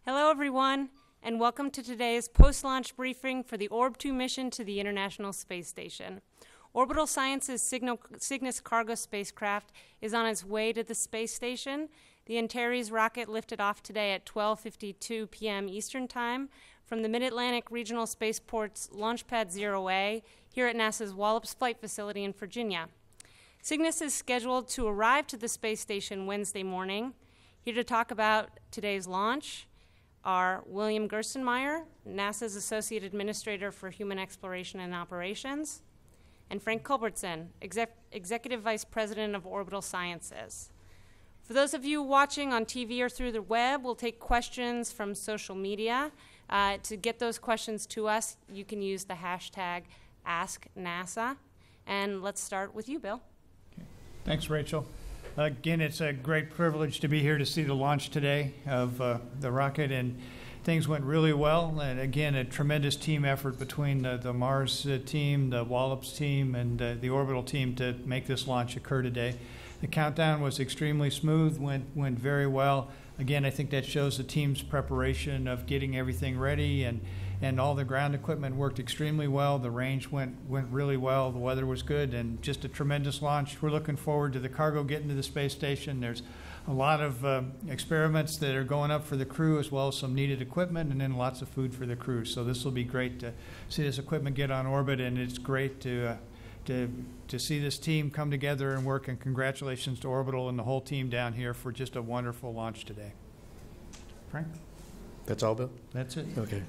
Hello, everyone, and welcome to today's post-launch briefing for the Orb-2 mission to the International Space Station. Orbital Science's Cygnus cargo spacecraft is on its way to the space station. The Antares rocket lifted off today at 12:52 p.m. Eastern Time from the Mid-Atlantic Regional Spaceport's Launchpad 0A here at NASA's Wallops Flight Facility in Virginia. Cygnus is scheduled to arrive to the space station Wednesday morning. Here to talk about today's launch are William Gerstenmaier, NASA's Associate Administrator for Human Exploration and Operations, and Frank Culbertson, Executive Vice President of Orbital Sciences. For those of you watching on TV or through the web, we'll take questions from social media. To get those questions to us, you can use the hashtag AskNASA. And let's start with you, Bill. Okay. Thanks, Rachel. Again, it's a great privilege to be here to see the launch today of the rocket, and things went really well. And again, a tremendous team effort between the Mars team, the Wallops team, and the Orbital team to make this launch occur today. The countdown was extremely smooth, went very well. Again, I think that shows the team's preparation of getting everything ready, and all the ground equipment worked extremely well. The range went really well. The weather was good, and just a tremendous launch. We're looking forward to the cargo getting to the space station. There's a lot of experiments that are going up for the crew, as well as some needed equipment, and then lots of food for the crew. So this will be great to see this equipment get on orbit, and it's great to see this team come together and work, and congratulations to Orbital and the whole team down here for just a wonderful launch today. Frank? That's all, Bill? That's it. Okay.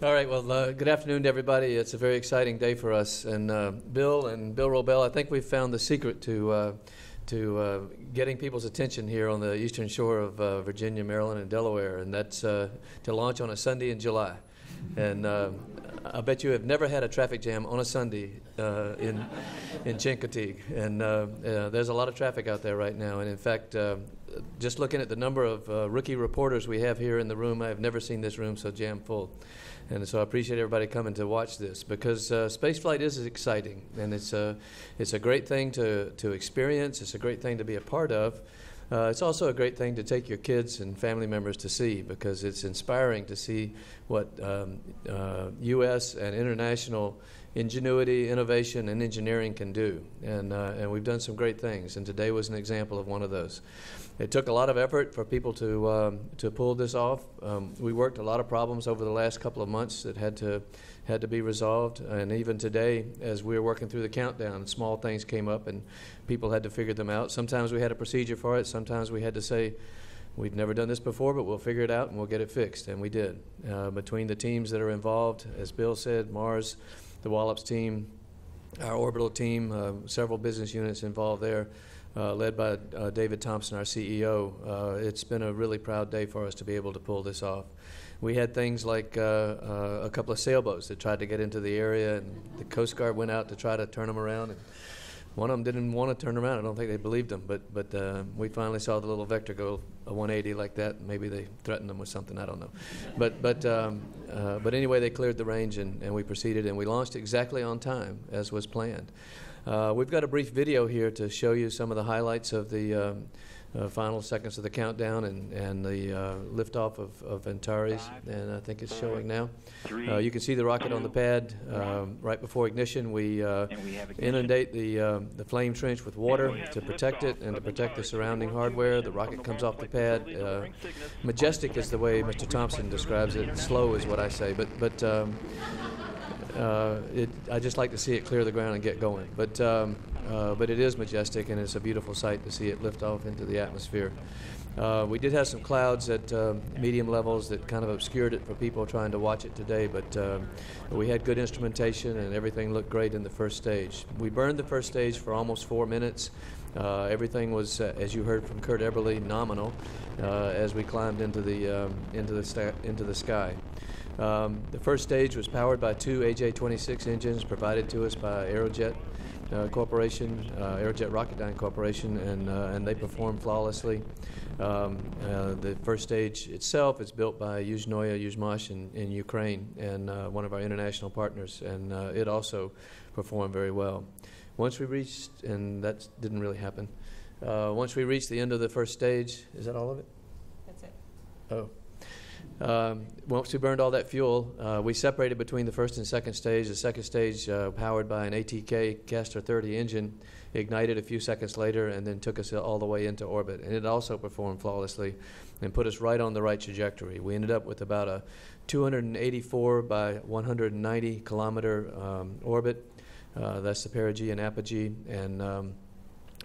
All right, well, good afternoon to everybody. It's a very exciting day for us. And Bill Robel, I think we've found the secret to getting people's attention here on the eastern shore of Virginia, Maryland, and Delaware, and that's to launch on a Sunday in July. And I bet you have never had a traffic jam on a Sunday in Chincoteague. And there's a lot of traffic out there right now. And in fact, just looking at the number of rookie reporters we have here in the room, I have never seen this room so jam full. And so I appreciate everybody coming to watch this, because spaceflight is exciting, and it's a great thing to experience. It's a great thing to be a part of. It's also a great thing to take your kids and family members to see, because it's inspiring to see what U.S. and international ingenuity, innovation, and engineering can do. And we've done some great things, and today was an example of one of those. It took a lot of effort for people to pull this off. We worked a lot of problems over the last couple of months that had to be resolved, and even today, as we were working through the countdown, small things came up and people had to figure them out. Sometimes we had a procedure for it. Sometimes we had to say, we've never done this before, but we'll figure it out and we'll get it fixed, and we did. Between the teams that are involved, as Bill said, Mars, the Wallops team, our Orbital team, several business units involved there, led by David Thompson, our CEO. It's been a really proud day for us to be able to pull this off. We had things like a couple of sailboats that tried to get into the area, and the Coast Guard went out to try to turn them around. And one of them didn't want to turn around. I don't think they believed them, but we finally saw the little Vector go a 180 like that. Maybe they threatened them with something. I don't know. But anyway, they cleared the range, and we proceeded, and we launched exactly on time as was planned. We've got a brief video here to show you some of the highlights of the final seconds of the countdown and the liftoff of Antares, and I think it's showing now. You can see the rocket on the pad right before ignition. We inundate the flame trench with water to protect it and to protect the surrounding hardware. The rocket comes off the pad. Majestic is the way Mr. Thompson describes it. Slow is what I say, but I just like to see it clear the ground and get going. But it is majestic, and it's a beautiful sight to see it lift off into the atmosphere. We did have some clouds at medium levels that kind of obscured it for people trying to watch it today, but we had good instrumentation, and everything looked great in the first stage. We burned the first stage for almost 4 minutes. Everything was, as you heard from Kurt Eberle, nominal as we climbed into the sky. The first stage was powered by 2 AJ-26 engines provided to us by Aerojet Corporation, Aerojet Rocketdyne Corporation, and they performed flawlessly. The first stage itself is built by Yuzhnoye Yuzhmash in Ukraine, and one of our international partners, and it also performed very well. Once we reached, and that didn't really happen, once we reached the end of the first stage, is that all of it? That's it. Once we burned all that fuel, we separated between the first and second stage. The second stage, powered by an ATK Castor 30 engine, ignited a few seconds later and then took us all the way into orbit. And it also performed flawlessly and put us right on the right trajectory. We ended up with about a 284 by 190 kilometer orbit. That's the perigee and apogee. And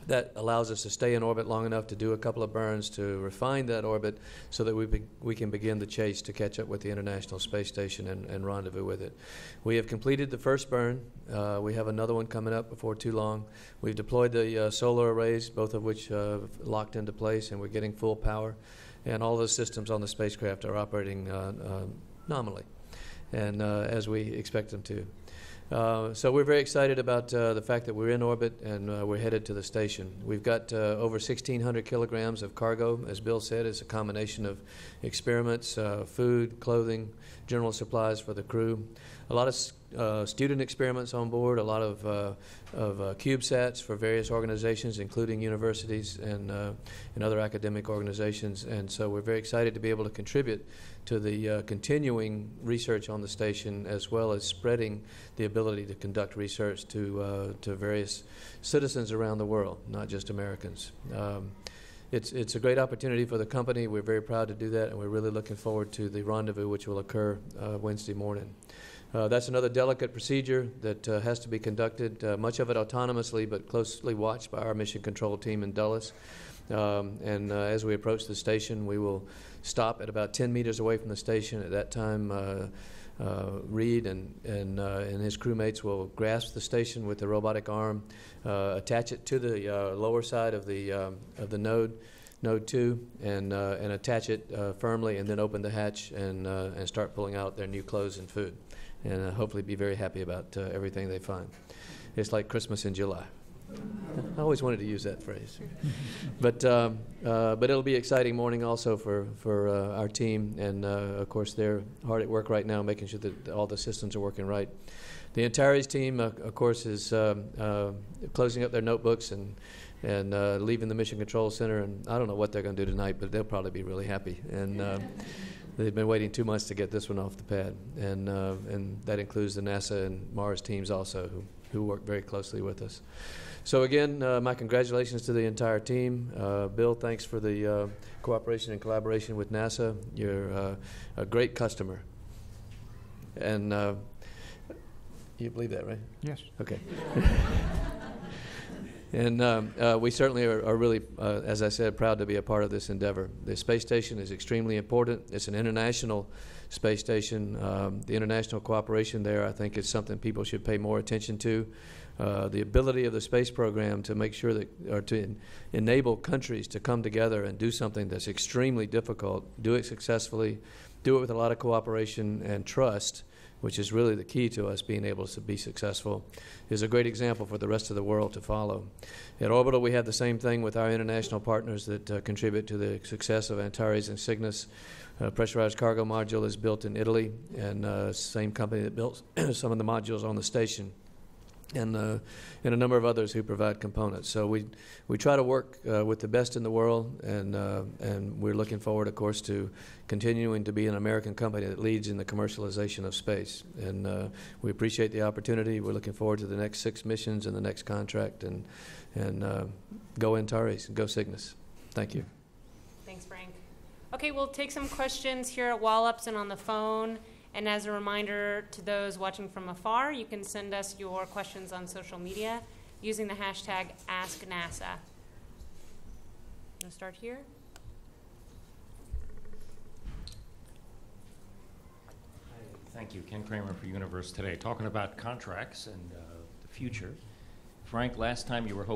that allows us to stay in orbit long enough to do a couple of burns to refine that orbit so that we can begin the chase to catch up with the International Space Station and rendezvous with it. We have completed the first burn. We have another one coming up before too long. We've deployed the solar arrays, both of which locked into place, and we're getting full power. And all the systems on the spacecraft are operating nominally and as we expect them to. So we're very excited about the fact that we're in orbit and we're headed to the station. We've got over 1,600 kilograms of cargo. As Bill said, it's a combination of experiments, food, clothing, general supplies for the crew. A lot of student experiments on board, a lot of CubeSats for various organizations, including universities and other academic organizations. And so we're very excited to be able to contribute to the continuing research on the station, as well as spreading the ability to conduct research to various citizens around the world, not just Americans. It's a great opportunity for the company. We're very proud to do that, and we're really looking forward to the rendezvous, which will occur Wednesday morning. That's another delicate procedure that has to be conducted, much of it autonomously, but closely watched by our mission control team in Dulles. As we approach the station, we will stop at about 10 meters away from the station. At that time, Reed and his crewmates will grasp the station with the robotic arm, attach it to the lower side of the node 2, and attach it firmly, and then open the hatch and start pulling out their new clothes and food, and hopefully be very happy about everything they find. It's like Christmas in July. I always wanted to use that phrase. But it'll be an exciting morning also for our team, and of course they're hard at work right now making sure that all the systems are working right. The Antares team, of course, is closing up their notebooks and leaving the Mission Control Center, and I don't know what they're going to do tonight, but they'll probably be really happy. And they've been waiting 2 months to get this one off the pad, and that includes the NASA and Mars teams also, who work very closely with us. So again, my congratulations to the entire team. Bill, thanks for the cooperation and collaboration with NASA. You're a great customer. And you believe that, right? Yes. Okay. And we certainly are really, as I said, proud to be a part of this endeavor. The space station is extremely important. It's an international space station. The international cooperation there, I think, is something people should pay more attention to. The ability of the space program to make sure that, or to enable countries to come together and do something that's extremely difficult, do it successfully, do it with a lot of cooperation and trust, which is really the key to us being able to be successful, is a great example for the rest of the world to follow. At Orbital, we have the same thing with our international partners that contribute to the success of Antares and Cygnus. Pressurized cargo module is built in Italy, and same company that built some of the modules on the station, and a number of others who provide components. So we try to work with the best in the world, and we're looking forward, of course, to continuing to be an American company that leads in the commercialization of space. And we appreciate the opportunity. We're looking forward to the next 6 missions and the next contract, and go Antares and go Cygnus. Thank you. Thanks, Frank. Okay, we'll take some questions here at Wallops and on the phone. And as a reminder to those watching from afar, you can send us your questions on social media using the hashtag AskNASA. I'm going to start here. Thank you. Ken Kramer for Universe Today. Talking about contracts and the future. Frank, last time you were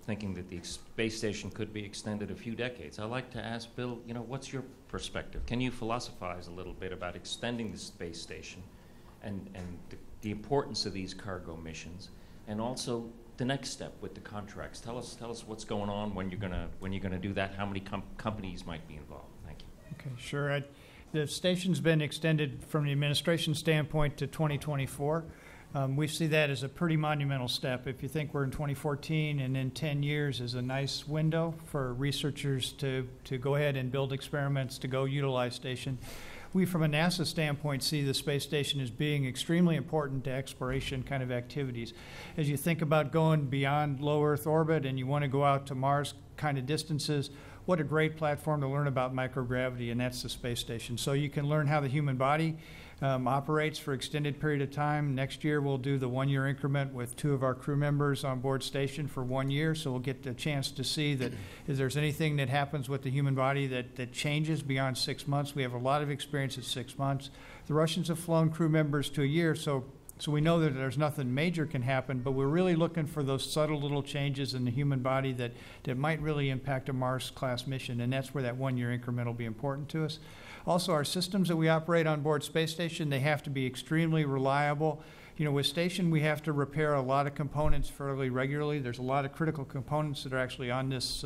thinking that the space station could be extended a few decades. I'd like to ask Bill, what's your perspective? Can you philosophize a little bit about extending the space station and the importance of these cargo missions, and also the next step with the contracts? Tell us what's going on, when you're gonna do that, how many companies might be involved. Thank you. Okay, sure. The station's been extended from the administration standpoint to 2024. We see that as a pretty monumental step. If you think we're in 2014 and then 10 years is a nice window for researchers to go ahead and build experiments, to go utilize station. We, from a NASA standpoint, see the space station as being extremely important to exploration kind of activities. As you think about going beyond low Earth orbit and you want to go out to Mars kind of distances, what a great platform to learn about microgravity, and that's the space station. So you can learn how the human body operates for extended period of time. Next year we'll do the 1 year increment with 2 of our crew members on board station for 1 year, so we'll get the chance to see that if there's anything that happens with the human body that changes beyond 6 months. We have a lot of experience at 6 months. The Russians have flown crew members to a year, so we know that there's nothing major can happen, but we're really looking for those subtle little changes in the human body that might really impact a Mars-class mission, and that's where that 1 year increment will be important to us. Also, our systems that we operate on board space station, they have to be extremely reliable. You know, with station, we have to repair a lot of components fairly regularly. There's a lot of critical components that are actually on this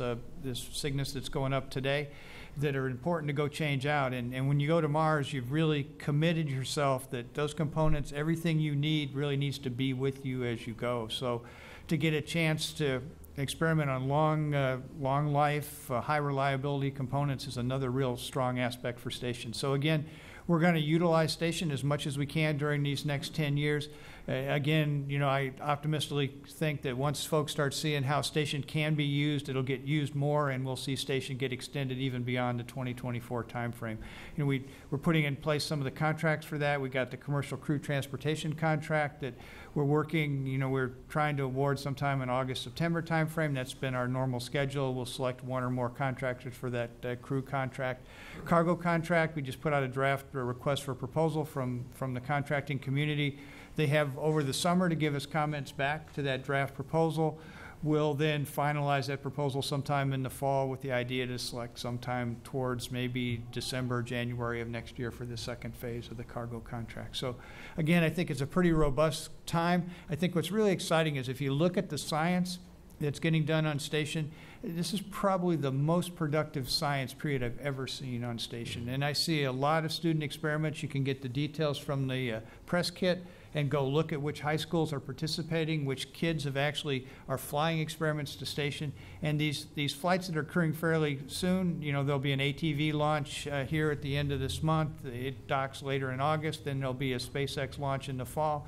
Cygnus that's going up today that are important to go change out. And when you go to Mars, you've really committed yourself that those components, everything you need really needs to be with you as you go. So to get a chance to experiment on long life, high reliability components is another real strong aspect for station. So again, we're going to utilize station as much as we can during these next 10 years. Again, you know, I optimistically think that once folks start seeing how station can be used, it'll get used more, and we'll see station get extended even beyond the 2024 timeframe. You know, we're putting in place some of the contracts for that. We got the commercial crew transportation contract that we're working, you know, we're trying to award sometime in August, September timeframe. That's been our normal schedule. We'll select 1 or more contractors for that crew contract. Cargo contract, we just put out a draft request for proposal from the contracting community. They have over the summer to give us comments back to that draft proposal. We'll then finalize that proposal sometime in the fall with the idea to select sometime towards maybe December, January of next year for the second phase of the cargo contract. So again, I think it's a pretty robust time. I think what's really exciting is if you look at the science that's getting done on station, this is probably the most productive science period I've ever seen on station. And I see a lot of student experiments. You can get the details from the press kit and go look at which high schools are participating, which kids are flying experiments to station. And these flights that are occurring fairly soon, you know, there'll be an ATV launch here at the end of this month. It docks later in August. Then there'll be a SpaceX launch in the fall.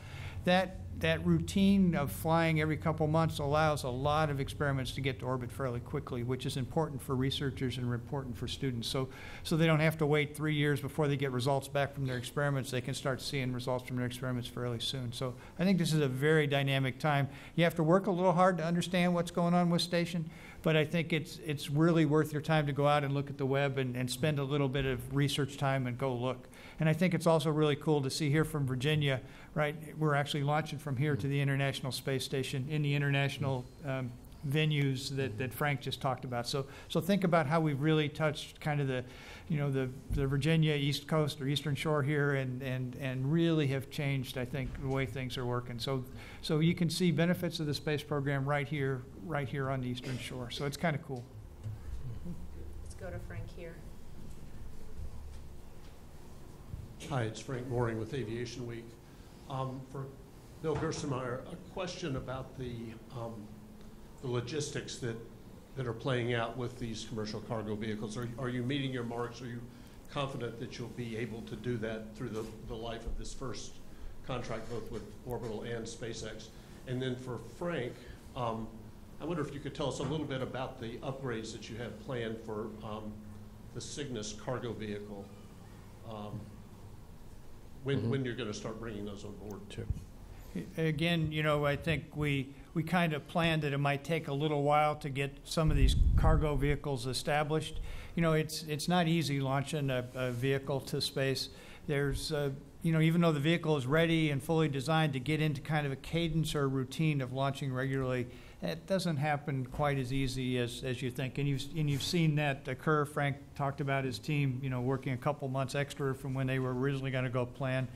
That routine of flying every couple months allows a lot of experiments to get to orbit fairly quickly, which is important for researchers and important for students. So they don't have to wait 3 years before they get results back from their experiments. They can start seeing results from their experiments fairly soon. So I think this is a very dynamic time. You have to work a little hard to understand what's going on with station, but I think it's really worth your time to go out and look at the web and spend a little bit of research time and go look. And I think it's also really cool to see here from Virginia, right? We're actually launching from here to the International Space Station in the international venues that Frank just talked about. So think about how we've really touched kind of the Virginia East Coast or Eastern Shore here and really have changed, I think, the way things are working. So you can see benefits of the space program right here on the Eastern Shore. So it's kind of cool. Let's go to Frank here. Hi, it's Frank Mooring with Aviation Week. For Bill Gerstenmaier, a question about the logistics that are playing out with these commercial cargo vehicles. Are you meeting your marks? Are you confident that you'll be able to do that through the life of this first contract, both with Orbital and SpaceX? And then for Frank, I wonder if you could tell us a little bit about the upgrades that you have planned for the Cygnus cargo vehicle. When you're going to start bringing those on board. Sure. Again, you know, I think we kind of planned that it might take a little while to get some of these cargo vehicles established. You know, it's not easy launching a vehicle to space. There's, you know, even though the vehicle is ready and fully designed to get into kind of a cadence or routine of launching regularly, it doesn't happen quite as easy as you think. And you've seen that occur. Frank talked about his team, you know, working a couple months extra from when they were originally going to go plan.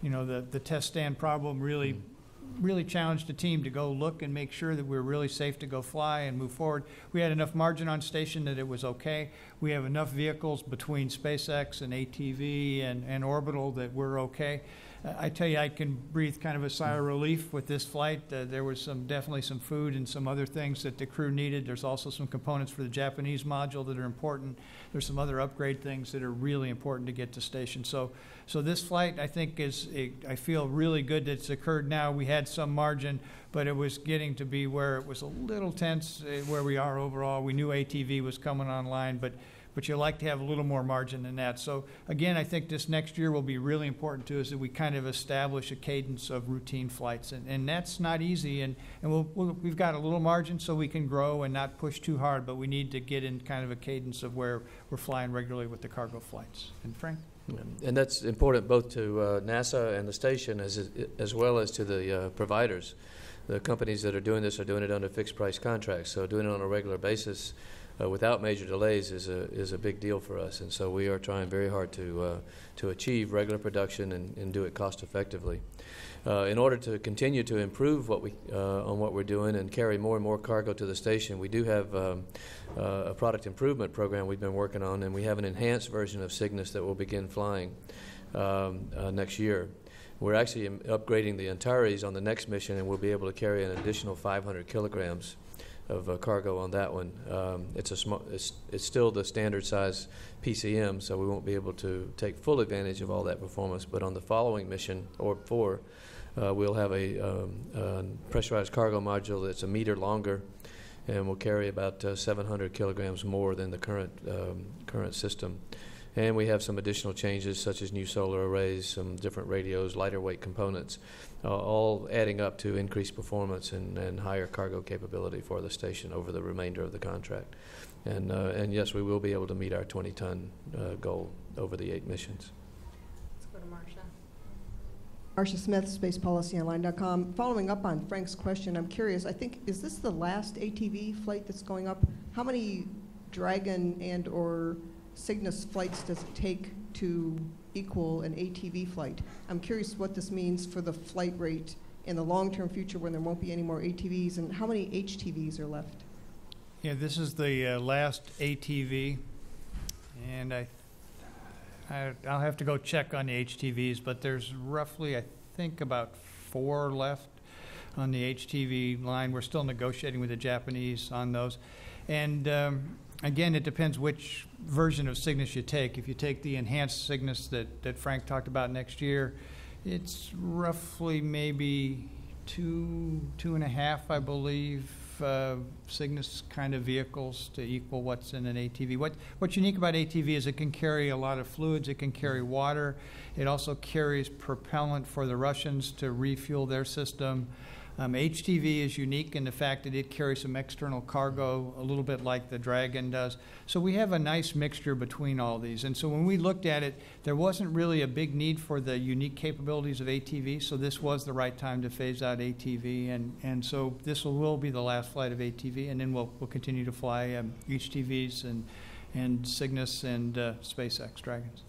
You know, the test stand problem really challenged the team to go look and make sure that we're really safe to go fly and move forward. We had enough margin on station that it was okay. We have enough vehicles between SpaceX and ATV and Orbital that we're okay. I tell you, I can breathe kind of a sigh of relief with this flight. There was definitely some food and some other things that the crew needed. There's also some components for the Japanese module that are important. There's some other upgrade things that are really important to get to station. So this flight, I think, I feel really good that it's occurred now. We had some margin, but it was getting to be where it was a little tense where we are overall. We knew ATV was coming online, but you like to have a little more margin than that. So again, I think this next year will be really important to us that we kind of establish a cadence of routine flights, and that's not easy. And we've got a little margin so we can grow and not push too hard, but we need to get in kind of a cadence of where we're flying regularly with the cargo flights. And Frank? And that's important both to NASA and the station as well as to the providers. The companies that are doing this are doing it under fixed price contracts, so doing it on a regular basis without major delays is a big deal for us, and so we are trying very hard to achieve regular production and do it cost effectively. In order to continue to improve on what we're doing and carry more and more cargo to the station, we do have a product improvement program we've been working on, and we have an enhanced version of Cygnus that will begin flying next year. We're actually upgrading the Antares on the next mission, and we'll be able to carry an additional 500 kilograms of cargo on that one. It's still the standard size PCM, so we won't be able to take full advantage of all that performance. But on the following mission, Orb-4, we'll have a pressurized cargo module that's a meter longer, and will carry about 700 kilograms more than the current system. And we have some additional changes, such as new solar arrays, some different radios, lighter weight components, all adding up to increased performance and higher cargo capability for the station over the remainder of the contract. And yes, we will be able to meet our 20-ton goal over the 8 missions. Let's go to Marcia. Marcia Smith, SpacePolicyOnline.com. Following up on Frank's question, I'm curious, is this the last ATV flight that's going up? How many Dragon and or Cygnus flights does it take to equal an ATV flight? I'm curious what this means for the flight rate in the long-term future when there won't be any more ATVs, and how many HTVs are left? Yeah, this is the last ATV, and I'll have to go check on the HTVs, but there's roughly, I think, about 4 left on the HTV line. We're still negotiating with the Japanese on those. And again, it depends which version of Cygnus you take. If you take the enhanced Cygnus that Frank talked about next year, it's roughly maybe 2.5, I believe, Cygnus kind of vehicles to equal what's in an ATV. What's unique about ATV is it can carry a lot of fluids. It can carry water. It also carries propellant for the Russians to refuel their system. HTV is unique in the fact that it carries some external cargo, a little bit like the Dragon does. So we have a nice mixture between all these. And so when we looked at it, there wasn't really a big need for the unique capabilities of ATV, so this was the right time to phase out ATV. And so this will be the last flight of ATV, and then we'll continue to fly HTVs and Cygnus and SpaceX Dragons.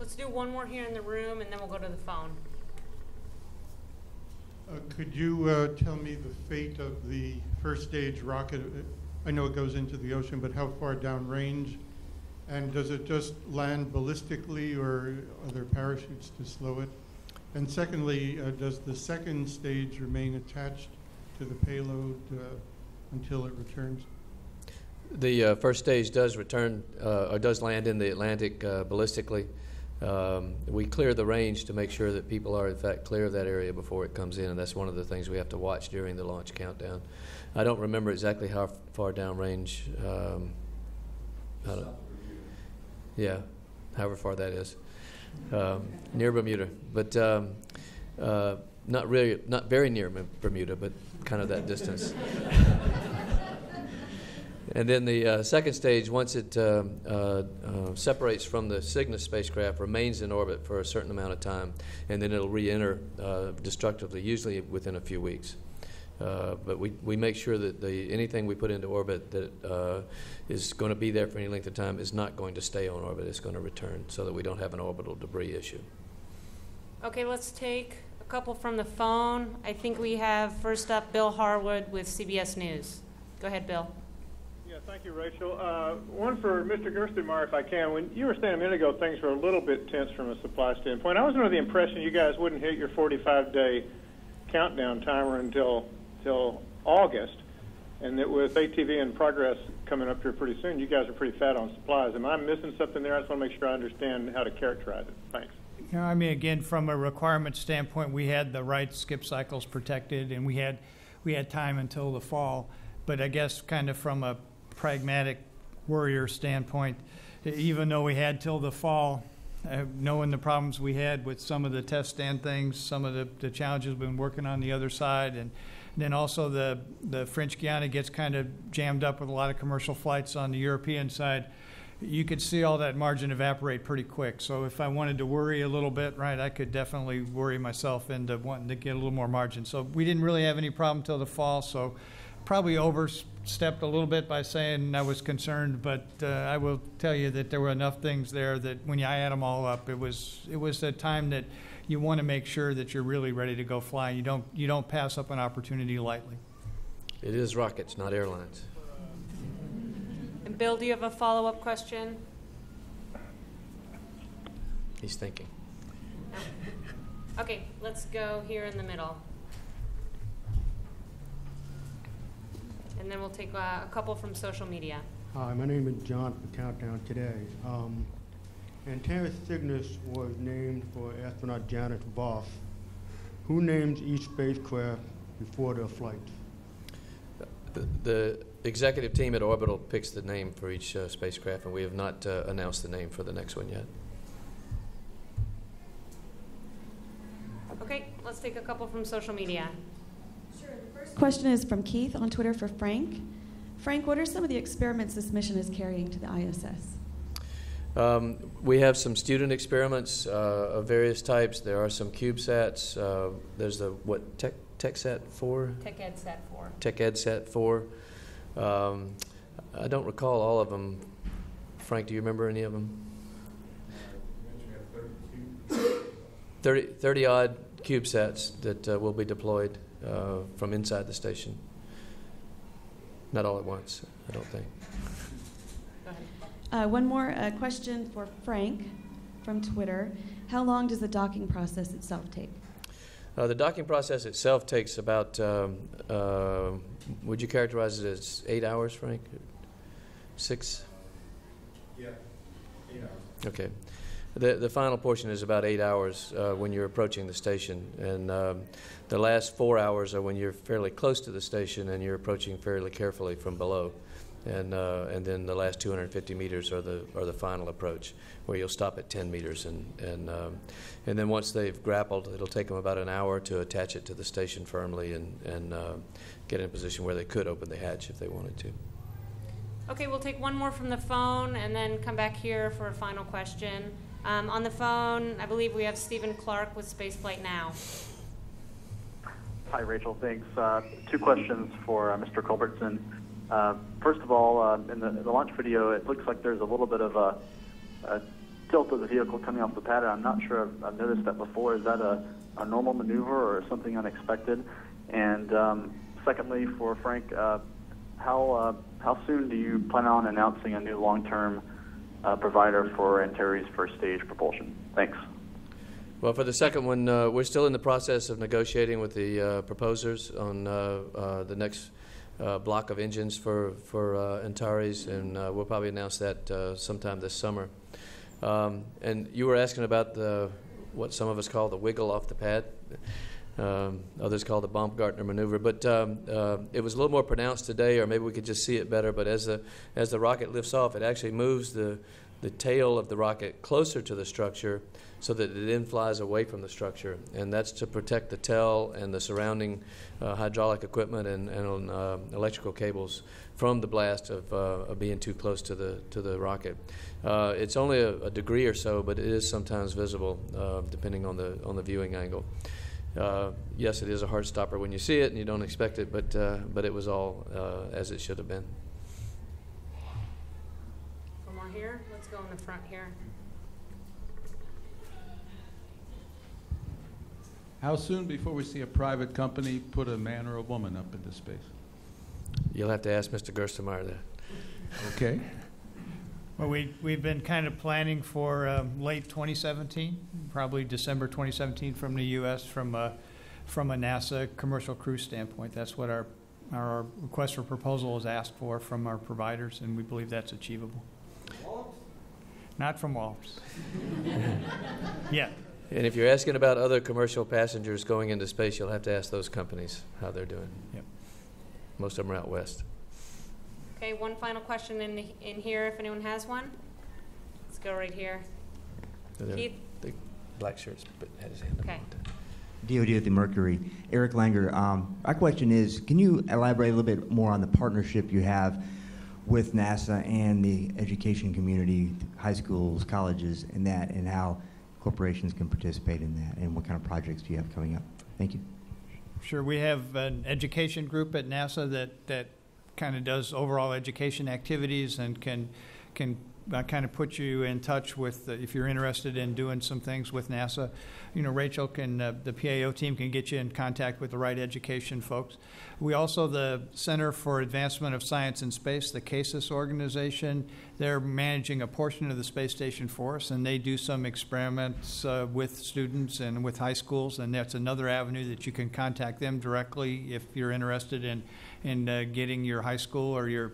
Let's do one more here in the room, and then we'll go to the phone. Could you tell me the fate of the first stage rocket? I know it goes into the ocean, but how far downrange? And does it just land ballistically, or are there parachutes to slow it? And secondly, does the second stage remain attached to the payload until it returns? The first stage does return, or does land in the Atlantic ballistically. We clear the range to make sure that people are in fact clear of that area before it comes in, and that's one of the things we have to watch during the launch countdown. I don't remember exactly how far downrange. Yeah, however far that is, near Bermuda, but not very near Bermuda, but kind of that distance. And then the second stage, once it separates from the Cygnus spacecraft, remains in orbit for a certain amount of time, and then it'll re-enter destructively, usually within a few weeks. But we make sure that anything we put into orbit that is going to be there for any length of time is not going to stay on orbit. It's going to return so that we don't have an orbital debris issue. Okay, let's take a couple from the phone. I think we have first up Bill Harwood with CBS News. Go ahead, Bill. Yes, Thank you, Rachel. One for Mr. Gerstenmaier, if I can. When you were saying a minute ago, things were a little bit tense from a supply standpoint. I was under the impression you guys wouldn't hit your 45-day countdown timer until August, and that with ATV in progress coming up here pretty soon, you guys are pretty fat on supplies. Am I missing something there? I just want to make sure I understand how to characterize it. Thanks. You know, I mean, again, from a requirement standpoint, we had the right skip cycles protected, and we had time until the fall. But I guess kind of from a pragmatic warrior standpoint, even though we had till the fall, knowing the problems we had with some of the test stand things, some of the challenges we've been working on the other side, and then also the French Guiana gets kind of jammed up with a lot of commercial flights on the European side. You could see all that margin evaporate pretty quick. So if I wanted to worry a little bit, right, I could definitely worry myself into wanting to get a little more margin. So we didn't really have any problem till the fall, so probably overstepped a little bit by saying I was concerned, but I will tell you that there were enough things there that when I add them all up, it was a time that you want to make sure that you're really ready to go fly. You don't pass up an opportunity lightly. It is rockets, not airlines. And Bill, do you have a follow-up question? He's thinking. No. Okay, let's go here in the middle. And then we'll take a couple from social media. Hi, my name is John from Countdown Today. Antares Cygnus was named for astronaut Janet Voss. Who names each spacecraft before their flight? The executive team at Orbital picks the name for each spacecraft, and we have not announced the name for the next one yet. Okay, let's take a couple from social media. Sure. The first question is from Keith on Twitter for Frank. Frank, what are some of the experiments this mission is carrying to the ISS? We have some student experiments of various types. There are some CubeSats. There's the, TechSat 4? TechEdSat 4. TechEdSat 4. I don't recall all of them. Frank, do you remember any of them? 30-odd CubeSats that will be deployed from inside the station. Not all at once, I don't think. Go ahead. One more question for Frank from Twitter. How long does the docking process itself take? The docking process itself takes about, would you characterize it as 8 hours, Frank? 6? Yeah, 8 hours. Okay. The final portion is about 8 hours when you're approaching the station, and the last 4 hours are when you're fairly close to the station and you're approaching fairly carefully from below, and then the last 250 meters are the final approach, where you'll stop at 10 meters, and then once they've grappled, it'll take them about an hour to attach it to the station firmly and get in a position where they could open the hatch if they wanted to. Okay, we'll take one more from the phone and then come back here for a final question. On the phone, I believe we have Stephen Clark with Spaceflight Now. Hi, Rachel. Thanks. 2 questions for Mr. Culbertson. First of all, in the launch video, it looks like there's a little bit of a tilt of the vehicle coming off the pad. I'm not sure I've noticed that before. Is that a normal maneuver or something unexpected? And secondly, for Frank, how soon do you plan on announcing a new long-term provider for Antares first stage propulsion? Thanks. Well, for the second one, we're still in the process of negotiating with the proposers on the next block of engines for Antares, and we'll probably announce that sometime this summer. And you were asking about what some of us call the wiggle off the pad. Others call the Baumgartner maneuver, but it was a little more pronounced today, or maybe we could just see it better. But as the rocket lifts off, it actually moves the tail of the rocket closer to the structure, so that it then flies away from the structure, and that's to protect the tail and the surrounding hydraulic equipment and electrical cables from the blast of being too close to the rocket. It's only a degree or so, but it is sometimes visible depending on the viewing angle. Yes, it is a heart stopper when you see it and you don't expect it, but it was all as it should have been. One more here. Let's go in the front here. How soon before we see a private company put a man or a woman up into space? You'll have to ask Mr. Gerstenmaier that. Okay. Well, we've been kind of planning for late 2017, probably December 2017 from the U.S. from a NASA commercial crew standpoint. That's what our request for proposal is asked for from our providers, and we believe that's achievable. Not from Wallops. Yeah. And if you're asking about other commercial passengers going into space, you'll have to ask those companies how they're doing. Yep. Most of them are out west. Okay, one final question in here, if anyone has one. Let's go right here. Keith? The black shirts but had his hand up. Okay. DOD at the Mercury. Eric Langer. My question is, can you elaborate a little bit more on the partnership you have with NASA and the education community, high schools, colleges, and that, and how corporations can participate in that, and what kind of projects do you have coming up? Thank you. Sure. We have an education group at NASA that kind of does overall education activities and can kind of put you in touch with, if you're interested in doing some things with NASA. You know, Rachel the PAO team can get you in contact with the right education folks. We also, the Center for Advancement of Science and Space, the CASIS organization, they're managing a portion of the space station for us, and they do some experiments with students and with high schools, and that's another avenue that you can contact them directly if you're interested in getting your high school or your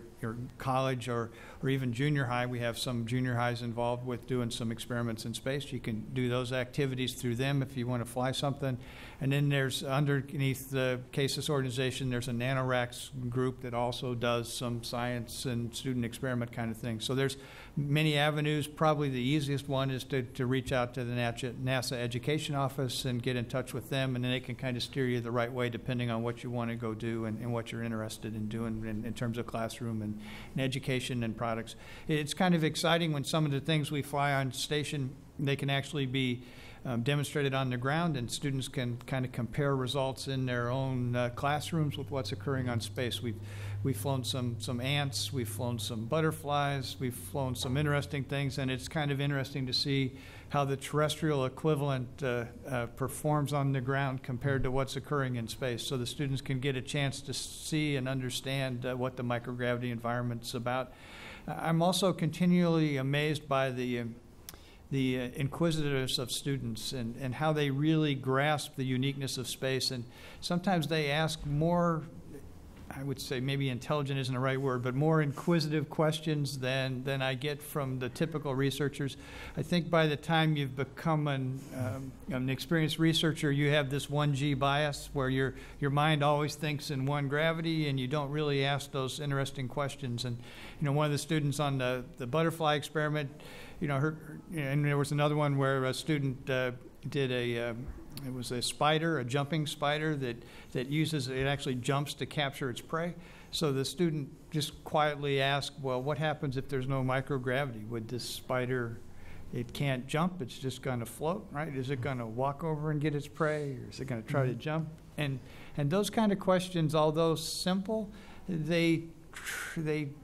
college or even junior high. We have some junior highs involved with doing some experiments in space. You can do those activities through them if you want to fly something. And then there's, underneath the CASIS organization, there's a NanoRacks group that also does some science and student experiment kind of thing. So there's many avenues. Probably the easiest one is to reach out to the NASA Education Office and get in touch with them, and then they can kind of steer you the right way depending on what you want to go do and what you're interested in doing in terms of classroom and education and products. It's kind of exciting when some of the things we fly on station, they can actually be demonstrated on the ground, and students can kind of compare results in their own classrooms with what's occurring on space. We've flown some ants, we've flown some butterflies, we've flown some interesting things, and it's kind of interesting to see how the terrestrial equivalent performs on the ground compared to what's occurring in space. So the students can get a chance to see and understand what the microgravity environment's about. I'm also continually amazed by the inquisitiveness of students and how they really grasp the uniqueness of space. And sometimes they ask more, I would say maybe intelligent isn't the right word, but more inquisitive questions than I get from the typical researchers. I think by the time you've become an experienced researcher, you have this 1G bias where your mind always thinks in one gravity and you don't really ask those interesting questions. And you know, one of the students on the butterfly experiment, you know, and there was another one where a student did it was a spider, a jumping spider that uses, it actually jumps to capture its prey. So the student just quietly asked, well, what happens if there's no microgravity? Would this spider, it can't jump, it's just going to float, right? Is it going to walk over and get its prey, or is it going to try to jump? And those kind of questions, although simple, they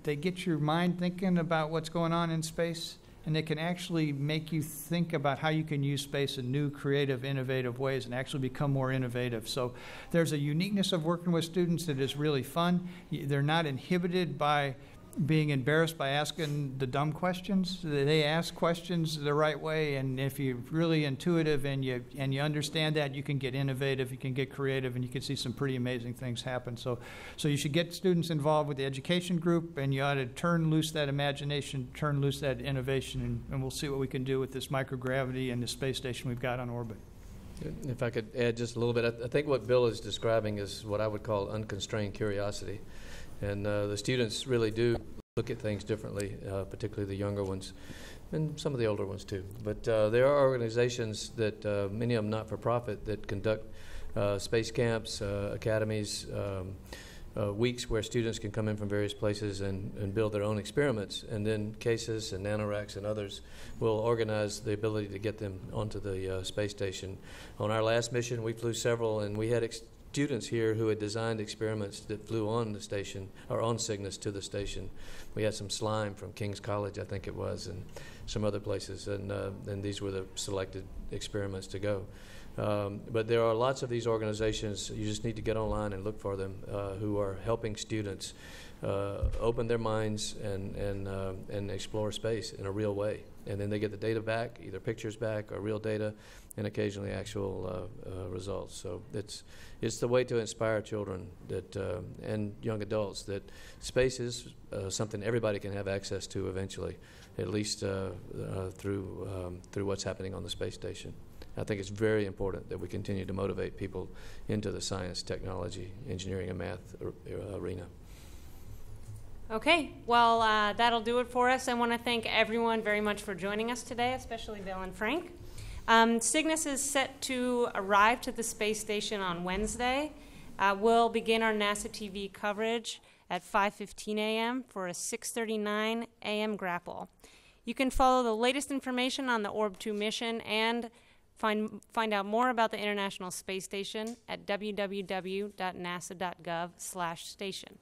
get your mind thinking about what's going on in space. And they can actually make you think about how you can use space in new, creative, innovative ways and actually become more innovative. So there's a uniqueness of working with students that is really fun. They're not inhibited by being embarrassed by asking the dumb questions. They ask questions the right way, and if you're really intuitive and you understand that, you can get innovative, you can get creative, and you can see some pretty amazing things happen. So you should get students involved with the education group, and you ought to turn loose that imagination, turn loose that innovation, and we'll see what we can do with this microgravity and the space station we've got on orbit. If I could add just a little bit, I think what Bill is describing is what I would call unconstrained curiosity. And the students really do look at things differently, particularly the younger ones, and some of the older ones too. But there are organizations that, many of them not-for-profit, that conduct space camps, academies, weeks where students can come in from various places and build their own experiments. And then CASIS and NanoRacks and others will organize the ability to get them onto the space station. On our last mission, we flew several, and we had students here who had designed experiments that flew on the station, or on Cygnus to the station. We had some slime from King's College, I think it was, and some other places, and these were the selected experiments to go. But there are lots of these organizations, you just need to get online and look for them, who are helping students open their minds and explore space in a real way. And then they get the data back, either pictures back or real data, and occasionally actual results. So it's the way to inspire children that and young adults that space is something everybody can have access to eventually, at least through what's happening on the space station. I think it's very important that we continue to motivate people into the science, technology, engineering, and math arena. Okay, well, that'll do it for us. I want to thank everyone very much for joining us today, especially Bill and Frank. Cygnus is set to arrive to the space station on Wednesday. We'll begin our NASA TV coverage at 5:15 a.m. for a 6:39 a.m. grapple. You can follow the latest information on the Orb-2 mission and find out more about the International Space Station at www.nasa.gov/station.